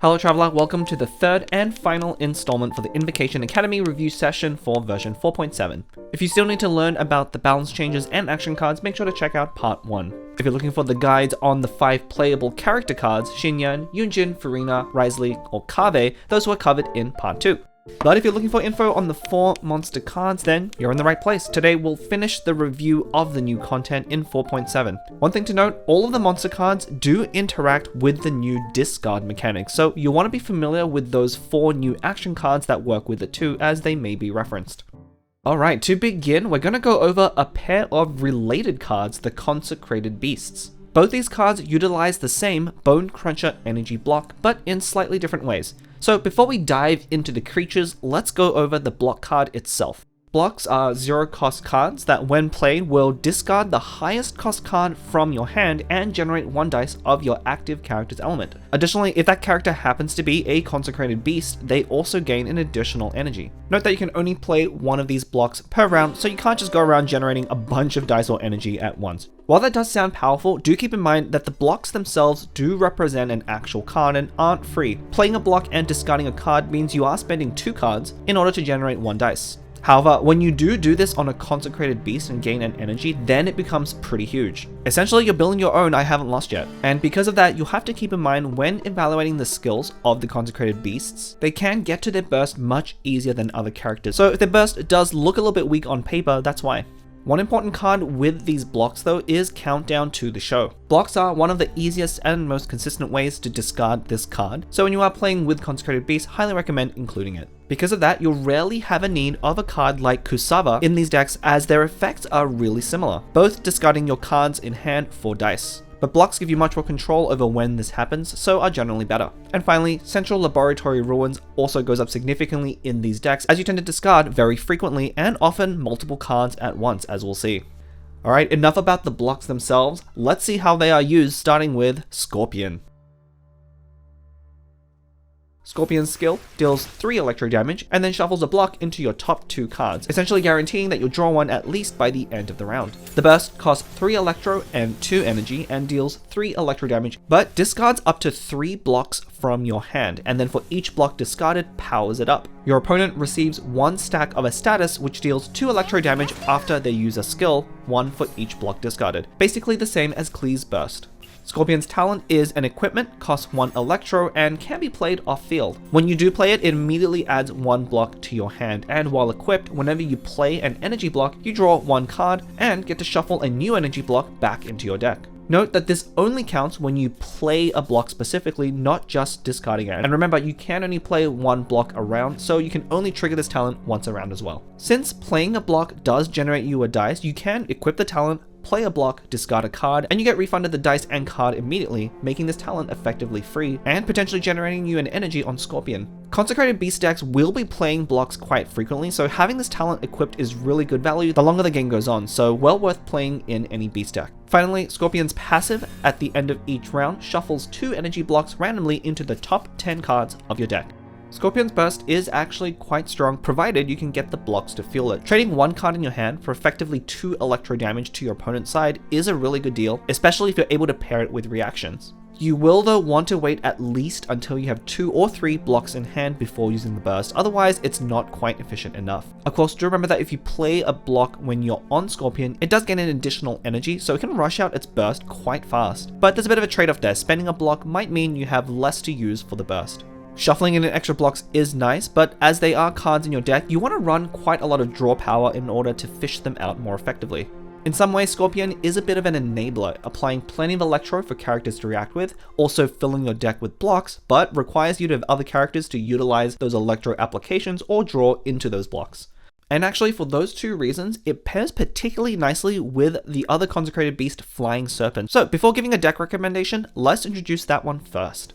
Hello Traveler, welcome to the third and final installment for the Invokation Akademy Review Session for version 4.7. If you still need to learn about the balance changes and action cards, make sure to check out part 1. If you're looking for the guides on the 5 playable character cards, Xinyan, Yunjin, Furina, Wriothesley, or Kaveh, those were covered in part 2. But if you're looking for info on the 4 monster cards, then you're in the right place. Today we'll finish the review of the new content in 4.7. One thing to note, all of the monster cards do interact with the new discard mechanics, so you want to be familiar with those 4 new action cards that work with it too, as they may be referenced. Alright, to begin, we're going to go over a pair of related cards, the Consecrated Beasts. Both these cards utilize the same Bonecruncher energy block, but in slightly different ways. So before we dive into the creatures, let's go over the block card itself. Blocks are 0 cost cards that when played will discard the highest cost card from your hand and generate 1 dice of your active character's element. Additionally, if that character happens to be a Consecrated Beast, they also gain an additional energy. Note that you can only play 1 of these blocks per round, so you can't just go around generating a bunch of dice or energy at once. While that does sound powerful, do keep in mind that the blocks themselves do represent an actual card and aren't free. Playing a block and discarding a card means you are spending 2 cards in order to generate 1 dice. However, when you do this on a Consecrated Beast and gain an energy, then it becomes pretty huge. Essentially, you're building your own I haven't lost yet. And because of that, you'll have to keep in mind when evaluating the skills of the Consecrated Beasts, they can get to their burst much easier than other characters. So if their burst does look a little bit weak on paper, that's why. One important card with these blocks though is Countdown to the Show. Blocks are one of the easiest and most consistent ways to discard this card, so when you are playing with Consecrated Beasts, highly recommend including it. Because of that, you'll rarely have a need of a card like Kusava in these decks as their effects are really similar, both discarding your cards in hand for dice. But blocks give you much more control over when this happens, so are generally better. And finally, Central Laboratory Ruins also goes up significantly in these decks as you tend to discard very frequently and often multiple cards at once, as we'll see. Alright, enough about the blocks themselves, let's see how they are used, starting with Scorpion. Scorpion's skill deals 3 electro damage and then shuffles a block into your top 2 cards, essentially guaranteeing that you'll draw one at least by the end of the round. The burst costs 3 electro and 2 energy and deals 3 electro damage, but discards up to 3 blocks from your hand, and then for each block discarded, powers it up. Your opponent receives 1 stack of a status which deals 2 electro damage after they use a skill, 1 for each block discarded. Basically the same as Klee's burst. Scorpion's talent is an equipment, costs 1 electro, and can be played off field. When you do play it, it immediately adds 1 block to your hand, and while equipped, whenever you play an energy block, you draw 1 card and get to shuffle a new energy block back into your deck. Note that this only counts when you play a block specifically, not just discarding it. And remember, you can only play 1 block a round, so you can only trigger this talent once a round as well. Since playing a block does generate you a dice, you can equip the talent, play a block, discard a card, and you get refunded the dice and card immediately, making this talent effectively free, and potentially generating you an energy on Scorpion. Consecrated Beast decks will be playing blocks quite frequently, so having this talent equipped is really good value the longer the game goes on, so well worth playing in any Beast deck. Finally, Scorpion's passive at the end of each round shuffles 2 energy blocks randomly into the top 10 cards of your deck. Scorpion's burst is actually quite strong, provided you can get the blocks to fuel it. Trading 1 card in your hand for effectively 2 electro damage to your opponent's side is a really good deal, especially if you're able to pair it with reactions. You will though want to wait at least until you have 2 or 3 blocks in hand before using the burst, otherwise it's not quite efficient enough. Of course, do remember that if you play a block when you're on Scorpion, it does gain an additional energy, so it can rush out its burst quite fast. But there's a bit of a trade-off there. Spending a block might mean you have less to use for the burst. Shuffling in extra blocks is nice, but as they are cards in your deck, you want to run quite a lot of draw power in order to fish them out more effectively. In some ways, Scorpion is a bit of an enabler, applying plenty of electro for characters to react with, also filling your deck with blocks, but requires you to have other characters to utilize those electro applications or draw into those blocks. And actually, for those 2 reasons, it pairs particularly nicely with the other Consecrated Beast, Flying Serpent. So before giving a deck recommendation, let's introduce that one first.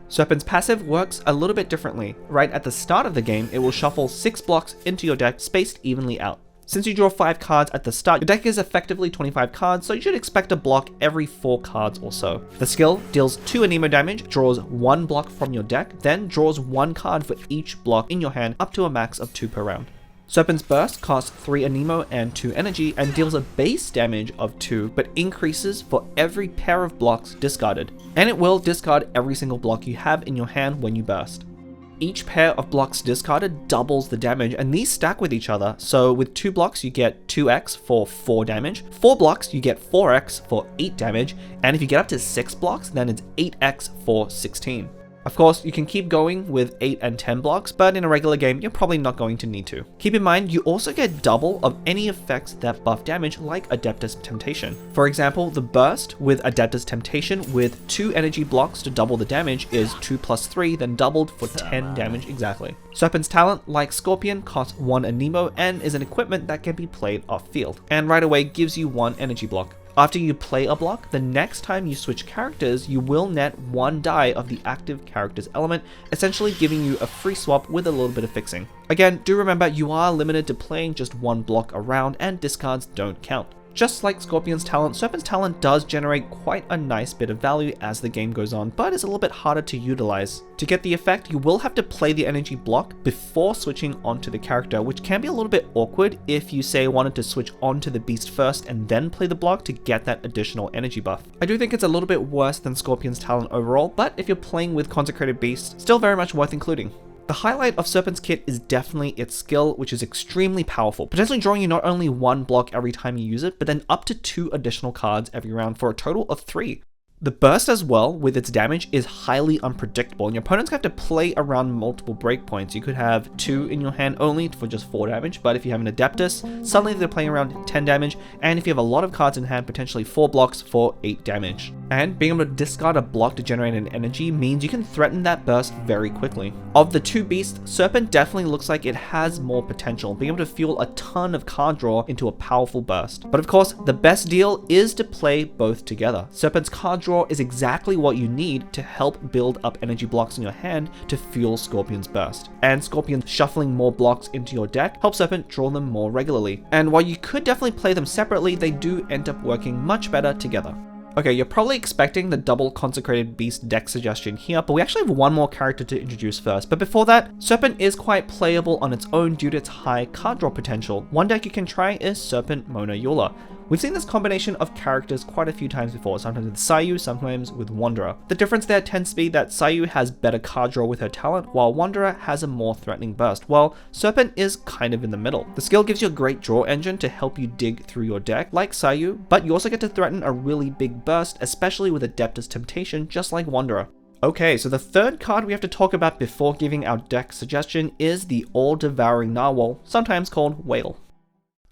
Serpent's passive works a little bit differently. Right at the start of the game, it will shuffle 6 blocks into your deck spaced evenly out. Since you draw 5 cards at the start, your deck is effectively 25 cards, so you should expect a block every 4 cards or so. The skill deals 2 anemo damage, draws 1 block from your deck, then draws 1 card for each block in your hand up to a max of 2 per round. Serpent's burst costs 3 anemo and 2 energy and deals a base damage of 2, but increases for every pair of blocks discarded. and it will discard every single block you have in your hand when you burst. Each pair of blocks discarded doubles the damage, and these stack with each other. So with 2 blocks you get 2x for 4 damage, 4 blocks you get 4x for 8 damage, and if you get up to 6 blocks then it's 8x for 16. Of course, you can keep going with 8 and 10 blocks, but in a regular game, you're probably not going to need to. Keep in mind, you also get double of any effects that buff damage, like Adeptus Temptation. For example, the burst with Adeptus Temptation with 2 energy blocks to double the damage is 2 plus 3, then doubled for 10 damage exactly. Serpent's talent, like Scorpion, costs 1 Anemo and is an equipment that can be played off field, and right away gives you 1 energy block. After you play a block, the next time you switch characters, you will net 1 die of the active character's element, essentially giving you a free swap with a little bit of fixing. Again, do remember you are limited to playing just 1 block around, and discards don't count. Just like Scorpion's talent, Serpent's talent does generate quite a nice bit of value as the game goes on, but is a little bit harder to utilize. To get the effect, you will have to play the energy block before switching onto the character, which can be a little bit awkward if you say wanted to switch onto the beast first and then play the block to get that additional energy buff. I do think it's a little bit worse than Scorpion's talent overall, but if you're playing with Consecrated Beast, still very much worth including. The highlight of Serpent's kit is definitely its skill, which is extremely powerful, potentially drawing you not only 1 block every time you use it, but then up to 2 additional cards every round for a total of 3. The burst as well, with its damage, is highly unpredictable, and your opponents have to play around multiple breakpoints. You could have 2 in your hand only for just 4 damage, but if you have an Adeptus, suddenly they're playing around 10 damage, and if you have a lot of cards in hand, potentially 4 blocks for 8 damage. And being able to discard a block to generate an energy means you can threaten that burst very quickly. Of the 2 beasts, Serpent definitely looks like it has more potential, being able to fuel a ton of card draw into a powerful burst. But of course, the best deal is to play both together. Serpent's card draw is exactly what you need to help build up energy blocks in your hand to fuel Scorpion's burst. And Scorpion shuffling more blocks into your deck helps Serpent draw them more regularly. And while you could definitely play them separately, they do end up working much better together. Okay, you're probably expecting the double Consecrated Beast deck suggestion here, but we actually have 1 more character to introduce first. But before that, Serpent is quite playable on its own due to its high card draw potential. One deck you can try is Serpent Mona Eula. We've seen this combination of characters quite a few times before, sometimes with Sayu, sometimes with Wanderer. The difference there tends to be that Sayu has better card draw with her talent, while Wanderer has a more threatening burst, while Serpent is kind of in the middle. The skill gives you a great draw engine to help you dig through your deck, like Sayu, but you also get to threaten a really big burst, especially with Adeptus Temptation, just like Wanderer. Okay, so the third card we have to talk about before giving our deck suggestion is the All-Devouring Narwhal, sometimes called Whale.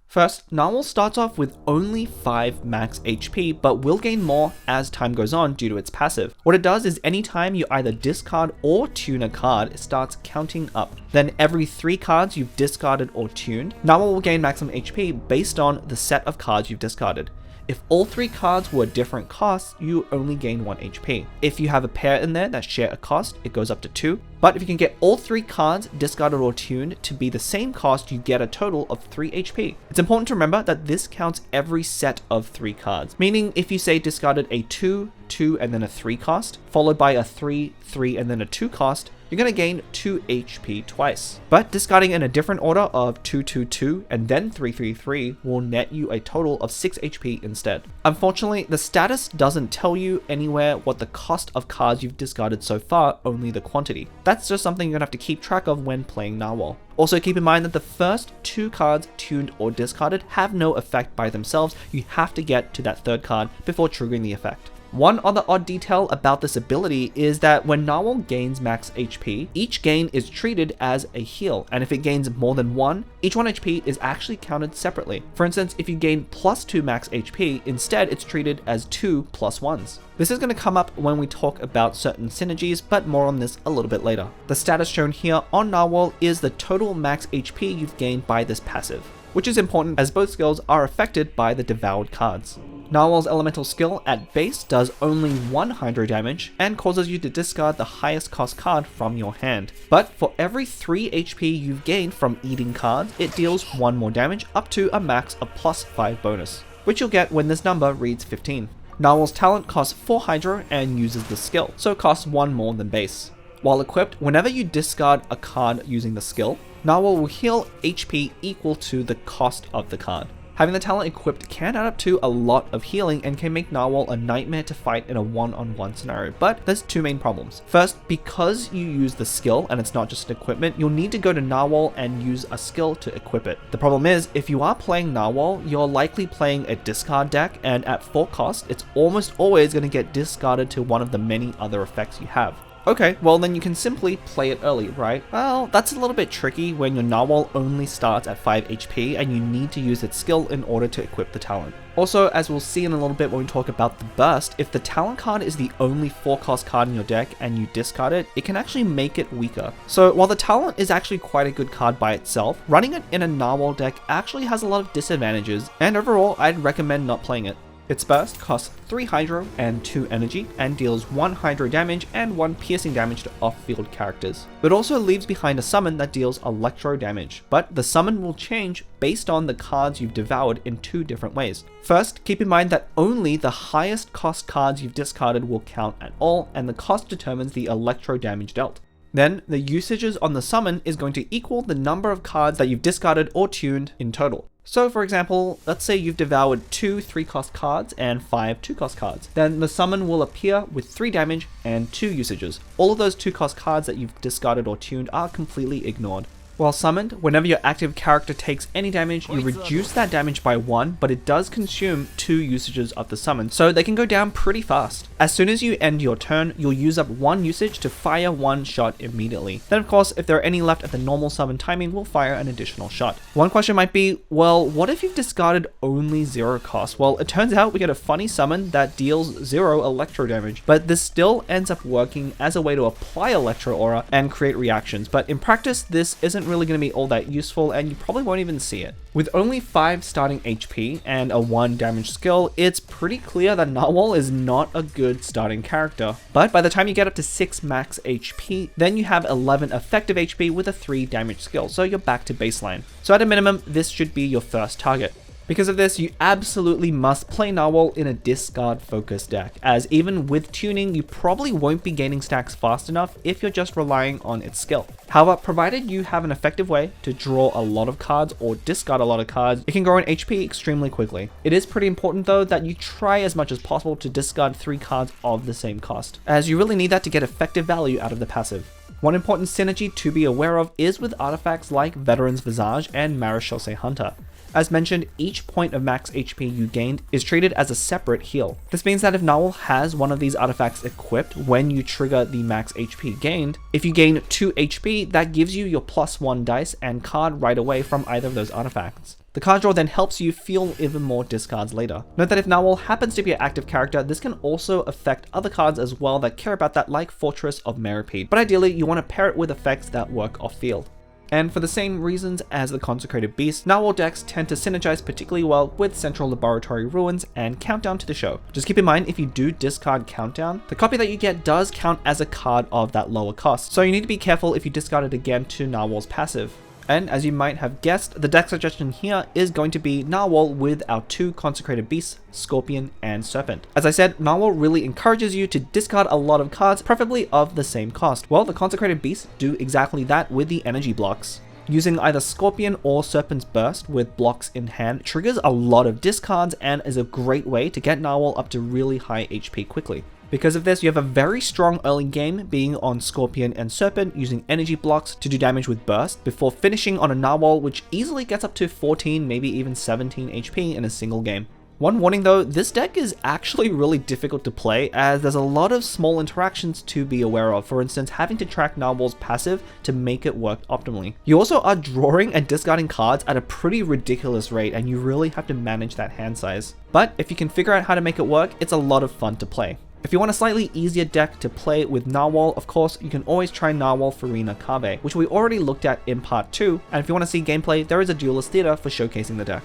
First, Narwhal starts off with only 5 max HP, but will gain more as time goes on due to its passive. What it does is anytime you either discard or tune a card, it starts counting up. Then every 3 cards you've discarded or tuned, Narwhal will gain maximum HP based on the set of cards you've discarded. If all 3 cards were different costs, you only gain 1 HP. If you have a pair in there that share a cost, it goes up to 2. But if you can get all 3 cards discarded or tuned to be the same cost, you get a total of 3 HP. It's important to remember that this counts every set of 3 cards, meaning if you say discarded a 2, 2 and then a 3 cost, followed by a 3, 3 and then a 2 cost, you're going to gain 2 HP twice. But discarding in a different order of 2, 2, 2 and then 3, 3, 3 will net you a total of 6 HP instead. Unfortunately, the status doesn't tell you anywhere what the cost of cards you've discarded so far, only the quantity. That's just something you're going to have to keep track of when playing Narwhal. Also keep in mind that the first 2 cards tuned or discarded have no effect by themselves. You have to get to that 3rd card before triggering the effect. One other odd detail about this ability is that when Narwhal gains max HP, each gain is treated as a heal, and if it gains more than 1, each 1 HP is actually counted separately. For instance, if you gain plus 2 max HP, instead it's treated as 2 plus 1s. This is going to come up when we talk about certain synergies, but more on this a little bit later. The status shown here on Narwhal is the total max HP you've gained by this passive, which is important as both skills are affected by the devoured cards. Narwhal's elemental skill at base does only 100 damage and causes you to discard the highest cost card from your hand. But for every 3 HP you've gained from eating cards, it deals 1 more damage up to a max of plus 5 bonus, which you'll get when this number reads 15. Narwhal's talent costs 4 Hydro and uses the skill, so costs 1 more than base. While equipped, whenever you discard a card using the skill, Narwhal will heal HP equal to the cost of the card. Having the talent equipped can add up to a lot of healing and can make Narwhal a nightmare to fight in a one-on-one scenario, but there's two main problems. First, because you use the skill and it's not just an equipment, you'll need to go to Narwhal and use a skill to equip it. The problem is, if you are playing Narwhal, you're likely playing a discard deck, and at full cost, it's almost always going to get discarded to one of the many other effects you have. Okay, well then you can simply play it early, right? Well, that's a little bit tricky when your Narwhal only starts at 5 HP and you need to use its skill in order to equip the talent. Also, as we'll see in a little bit when we talk about the burst, if the talent card is the only 4-cost card in your deck and you discard it, it can actually make it weaker. So while the talent is actually quite a good card by itself, running it in a Narwhal deck actually has a lot of disadvantages, and overall I'd recommend not playing it. Its burst costs 3 Hydro and 2 Energy and deals 1 Hydro damage and 1 piercing damage to off-field characters. It also leaves behind a summon that deals Electro damage, but the summon will change based on the cards you've devoured in 2 different ways. First, keep in mind that only the highest cost cards you've discarded will count at all, and the cost determines the Electro damage dealt. Then, the usages on the summon is going to equal the number of cards that you've discarded or tuned in total. So for example, let's say you've devoured 2 3-cost cards and 5 2-cost cards. Then the summon will appear with 3 damage and 2 usages. All of those 2-cost cards that you've discarded or tuned are completely ignored. While summoned, whenever your active character takes any damage, you reduce that damage by 1, but it does consume 2 usages of the summon, so they can go down pretty fast. As soon as you end your turn, you'll use up 1 usage to fire 1 shot immediately. Then of course, if there are any left at the normal summon timing, we'll fire an additional shot. One question might be, well, what if you've discarded only 0 cost? Well, it turns out we get a funny summon that deals 0 electro damage, but this still ends up working as a way to apply Electro Aura and create reactions, but in practice, this isn't really going to be all that useful and you probably won't even see it. With only 5 starting HP and a 1 damage skill, it's pretty clear that Narwhal is not a good starting character. But by the time you get up to 6 max HP, then you have 11 effective HP with a 3 damage skill, so you're back to baseline. So at a minimum, this should be your first target. Because of this, you absolutely must play Narwhal in a discard focused deck, as even with tuning, you probably won't be gaining stacks fast enough if you're just relying on its skill. However, provided you have an effective way to draw a lot of cards or discard a lot of cards, it can grow in HP extremely quickly. It is pretty important though that you try as much as possible to discard 3 cards of the same cost, as you really need that to get effective value out of the passive. One important synergy to be aware of is with artifacts like Veteran's Visage and Marechaussee Hunter. As mentioned, each point of max HP you gained is treated as a separate heal. This means that if Narwhal has one of these artifacts equipped when you trigger the max HP gained, if you gain 2 HP, that gives you your +1 dice and card right away from either of those artifacts. The card draw then helps you feel even more discards later. Note that if Narwhal happens to be an active character, this can also affect other cards as well that care about that, like Fortress of Meripede, but ideally you want to pair it with effects that work off field. And for the same reasons as the Consecrated Beast, Narwhal decks tend to synergize particularly well with Central Laboratory Ruins and Countdown to the Show. Just keep in mind, if you do discard Countdown, the copy that you get does count as a card of that lower cost, so you need to be careful if you discard it again to Narwhal's passive. And as you might have guessed, the deck suggestion here is going to be Narwhal with our 2 Consecrated Beasts, Scorpion and Serpent. As I said, Narwhal really encourages you to discard a lot of cards, preferably of the same cost. Well, the Consecrated Beasts do exactly that with the energy blocks. Using either Scorpion or Serpent's Burst with blocks in hand triggers a lot of discards and is a great way to get Narwhal up to really high HP quickly. Because of this, you have a very strong early game being on Scorpion and Serpent using energy blocks to do damage with Burst before finishing on a Narwhal which easily gets up to 14, maybe even 17 HP in a single game. One warning though, this deck is actually really difficult to play as there's a lot of small interactions to be aware of, for instance having to track Narwhal's passive to make it work optimally. You also are drawing and discarding cards at a pretty ridiculous rate and you really have to manage that hand size. But if you can figure out how to make it work, it's a lot of fun to play. If you want a slightly easier deck to play with Narwhal, of course, you can always try Narwhal Farina Kave, which we already looked at in part 2, and if you want to see gameplay, there is a Duelist Theater for showcasing the deck.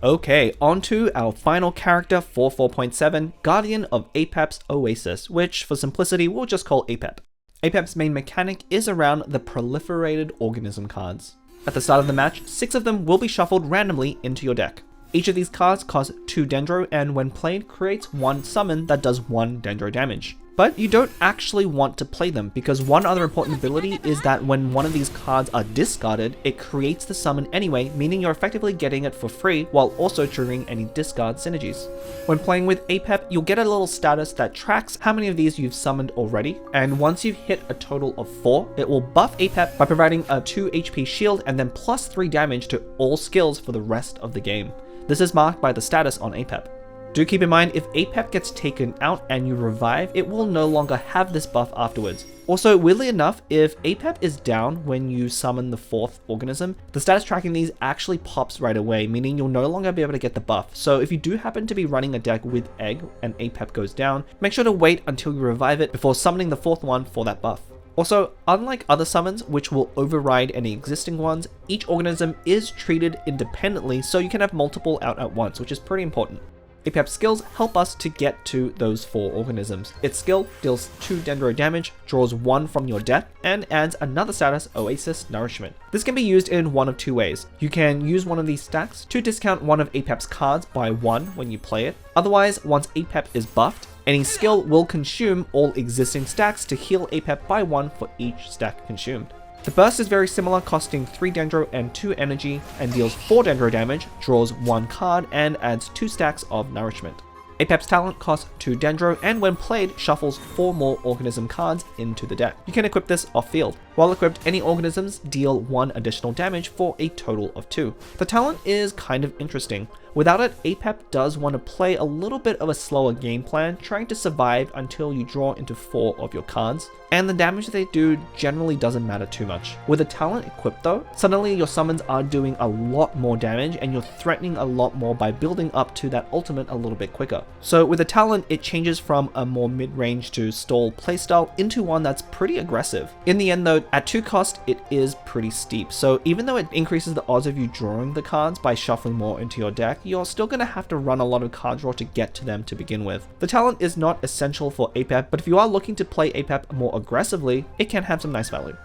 Okay, on to our final character for 4.7, Guardian of Apep's Oasis, which for simplicity we'll just call Apep. Apep's main mechanic is around the proliferated organism cards. At the start of the match, 6 of them will be shuffled randomly into your deck. Each of these cards costs 2 Dendro and when played creates 1 summon that does 1 Dendro damage. but you don't actually want to play them because one other important ability is that when one of these cards are discarded, it creates the summon anyway, meaning you're effectively getting it for free while also triggering any discard synergies. When playing with Apep, you'll get a little status that tracks how many of these you've summoned already, and once you've hit a total of 4, it will buff Apep by providing a 2 HP shield and then plus 3 damage to all skills for the rest of the game. This is marked by the status on Apep. Do keep in mind, if Apep gets taken out and you revive, it will no longer have this buff afterwards. Also, weirdly enough, if Apep is down when you summon the 4th organism, the status tracking these actually pops right away, meaning you'll no longer be able to get the buff. So if you do happen to be running a deck with Egg and Apep goes down, make sure to wait until you revive it before summoning the 4th one for that buff. Also, unlike other summons, which will override any existing ones, each organism is treated independently, so you can have multiple out at once, which is pretty important. Apep's skills help us to get to those 4 organisms. Its skill deals 2 dendro damage, draws 1 from your deck, and adds another status, Oasis Nourishment. This can be used in one of 2 ways. You can use one of these stacks to discount one of Apep's cards by 1 when you play it. Otherwise, once Apep is buffed, any skill will consume all existing stacks to heal Apep by 1 for each stack consumed. The burst is very similar, costing 3 dendro and 2 energy, and deals 4 dendro damage, draws 1 card, and adds 2 stacks of nourishment. Apep's talent costs 2 dendro, and when played, shuffles 4 more organism cards into the deck. You can equip this off field. While equipped, any organisms deal 1 additional damage for a total of 2. The talent is kind of interesting. Without it, Apep does want to play a little bit of a slower game plan, trying to survive until you draw into 4 of your cards, and the damage they do generally doesn't matter too much. With a talent equipped though, suddenly your summons are doing a lot more damage and you're threatening a lot more by building up to that ultimate a little bit quicker. So with a talent, it changes from a more mid-range to stall playstyle into one that's pretty aggressive. In the end though, at 2 cost, it is pretty steep, so even though it increases the odds of you drawing the cards by shuffling more into your deck, you're still going to have to run a lot of card draw to get to them to begin with. The talent is not essential for Apep, but if you are looking to play Apep more aggressively, it can have some nice value.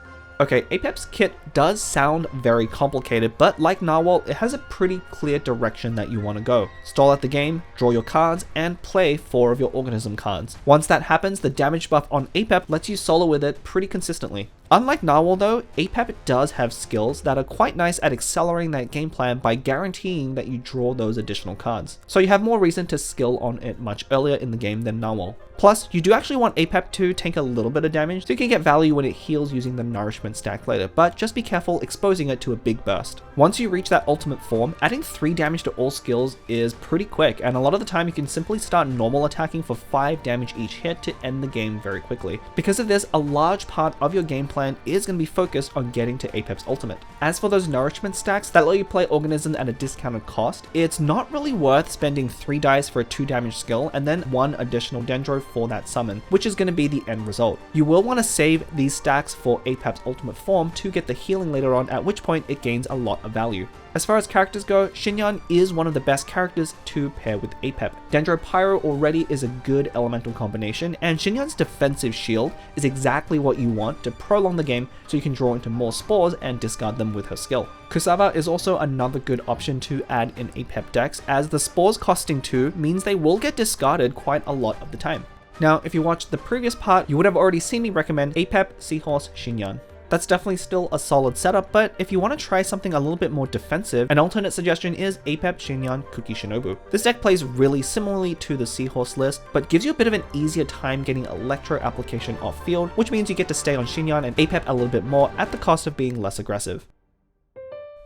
Okay, Apep's kit does sound very complicated, but like Narwhal, it has a pretty clear direction that you want to go. Stall at the game, draw your cards, and play 4 of your organism cards. Once that happens, the damage buff on Apep lets you solo with it pretty consistently. Unlike Narwhal though, Apep does have skills that are quite nice at accelerating that game plan by guaranteeing that you draw those additional cards. So you have more reason to skill on it much earlier in the game than Narwhal. Plus, you do actually want Apep to take a little bit of damage so you can get value when it heals using the nourishment stack later, but just be careful exposing it to a big burst. Once you reach that ultimate form, adding 3 damage to all skills is pretty quick, and a lot of the time you can simply start normal attacking for 5 damage each hit to end the game very quickly. Because of this, a large part of your game plan is going to be focused on getting to Apep's ultimate. As for those nourishment stacks that let you play organisms at a discounted cost, it's not really worth spending 3 dice for a 2 damage skill and then 1 additional dendro for that summon, which is going to be the end result. You will want to save these stacks for Apep's ultimate form to get the healing later on, at which point it gains a lot of value. As far as characters go, Xinyan is one of the best characters to pair with Apep. Dendro Pyro already is a good elemental combination, and Xinyan's defensive shield is exactly what you want to prolong the game so you can draw into more spores and discard them with her skill. Kusava is also another good option to add in Apep decks, as the spores costing 2 means they will get discarded quite a lot of the time. Now, if you watched the previous part, you would have already seen me recommend Apep, Seahorse, Xinyan. That's definitely still a solid setup, but if you want to try something a little bit more defensive, an alternate suggestion is Apep, Xinyan, Kuki Shinobu. This deck plays really similarly to the Seahorse list, but gives you a bit of an easier time getting Electro application off field, which means you get to stay on Xinyan and Apep a little bit more at the cost of being less aggressive.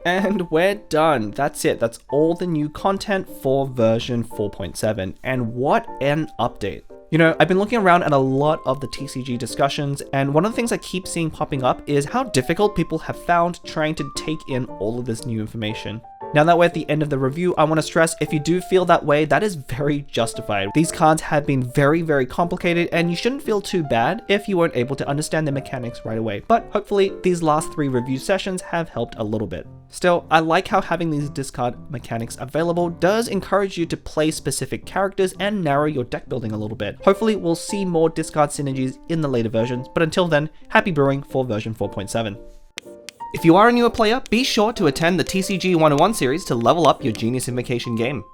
And we're done. That's it. That's all the new content for version 4.7, and what an update. You know, I've been looking around at a lot of the TCG discussions, and one of the things I keep seeing popping up is how difficult people have found trying to take in all of this new information. Now that we're at the end of the review, I want to stress, if you do feel that way, that is very justified. These cards have been very complicated, and you shouldn't feel too bad if you weren't able to understand the mechanics right away. But hopefully, these last 3 review sessions have helped a little bit. Still, I like how having these discard mechanics available does encourage you to play specific characters and narrow your deck building a little bit. Hopefully, we'll see more discard synergies in the later versions, but until then, happy brewing for version 4.7. If you are a newer player, be sure to attend the TCG 101 series to level up your Genius Invocation game.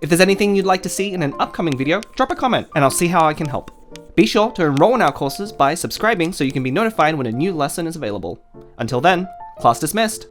If there's anything you'd like to see in an upcoming video, drop a comment and I'll see how I can help. Be sure to enroll in our courses by subscribing so you can be notified when a new lesson is available. Until then, class dismissed!